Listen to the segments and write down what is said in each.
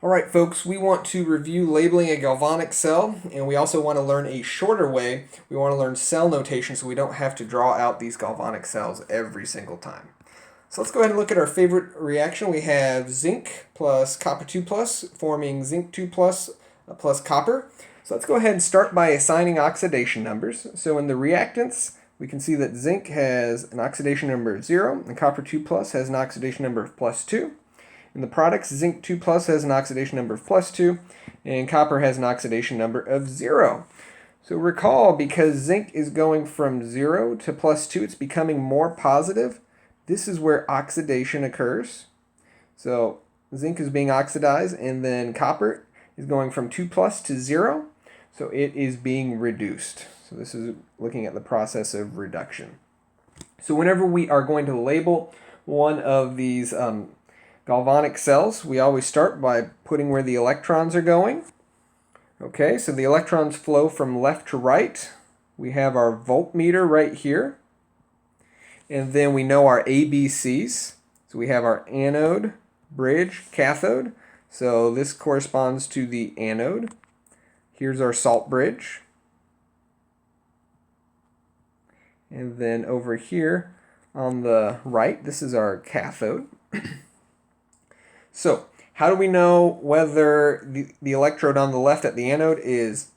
Alright folks, we want to review labeling a galvanic cell, and we also want to learn a shorter way. We want to learn cell notation so we don't have to draw out these galvanic cells every single time. So let's go ahead and look at our favorite reaction. We have zinc plus copper 2 plus forming zinc 2 plus plus copper. So let's go ahead and start by assigning oxidation numbers. So in the reactants, we can see that zinc has an oxidation number of 0 and copper 2 plus has an oxidation number of +2. In the products, zinc 2 plus has an oxidation number of +2, and copper has an oxidation number of 0. So recall, because zinc is going from 0 to +2, it's becoming more positive. This is where oxidation occurs. So zinc is being oxidized, and then copper is going from 2 plus to 0. So it is being reduced. So this is looking at the process of reduction. So whenever we are going to label one of these galvanic cells, we always start by putting where the electrons are going. Okay, so the electrons flow from left to right. We have our voltmeter right here. And then we know our ABCs. So we have our anode, bridge, cathode. So this corresponds to the anode. Here's our salt bridge. And then over here on the right, this is our cathode. So, how do we know whether the electrode on the left at the anode is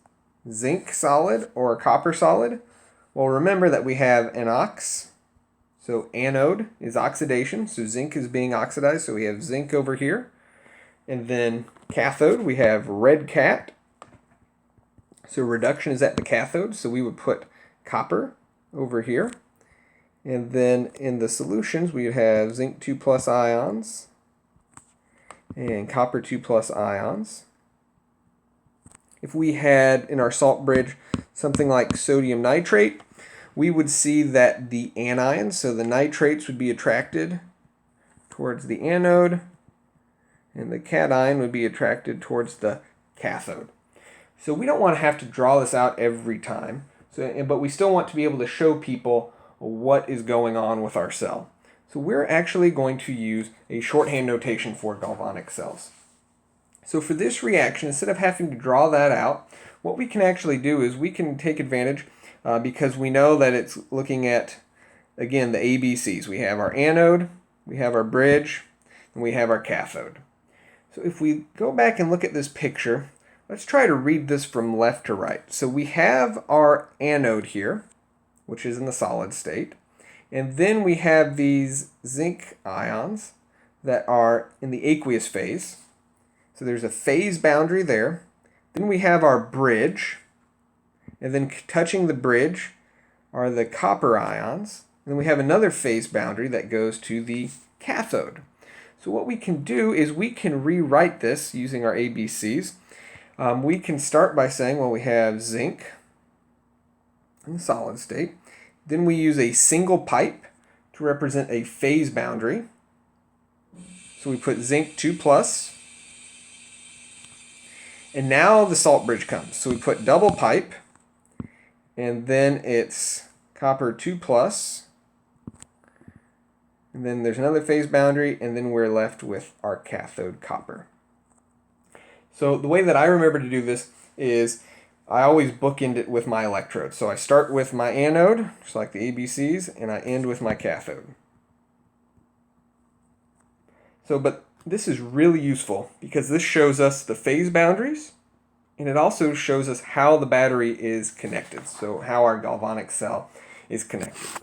zinc solid or copper solid? Well, remember that we have an ox. So anode is oxidation, so zinc is being oxidized, so we have zinc over here. And then cathode, we have red cat. So reduction is at the cathode, so we would put copper over here. And then in the solutions, we would have zinc 2 plus ions and copper 2 plus ions. If we had in our salt bridge something like sodium nitrate, we would see that the anions, so the nitrates, would be attracted towards the anode, and the cation would be attracted towards the cathode. So we don't want to have to draw this out every time, but we still want to be able to show people what is going on with our cell. So we're actually going to use a shorthand notation for galvanic cells. So for this reaction, instead of having to draw that out, what we can actually do is we can take advantage, because we know that it's looking at, again, the ABCs. We have our anode, we have our bridge, and we have our cathode. So if we go back and look at this picture, let's try to read this from left to right. So we have our anode here, which is in the solid state. And then we have these zinc ions that are in the aqueous phase. So there's a phase boundary there. Then we have our bridge. And then touching the bridge are the copper ions. And then we have another phase boundary that goes to the cathode. So what we can do is we can rewrite this using our ABCs. We can start by saying, well, we have zinc in the solid state. Then we use a single pipe to represent a phase boundary. So we put zinc 2 plus. And now the salt bridge comes. So we put double pipe. And then it's copper 2 plus. And then there's another phase boundary. And then we're left with our cathode copper. So the way that I remember to do this is I always bookend it with my electrode. So I start with my anode, just like the ABCs, and I end with my cathode. But this is really useful because this shows us the phase boundaries, and it also shows us how the battery is connected, so how our galvanic cell is connected.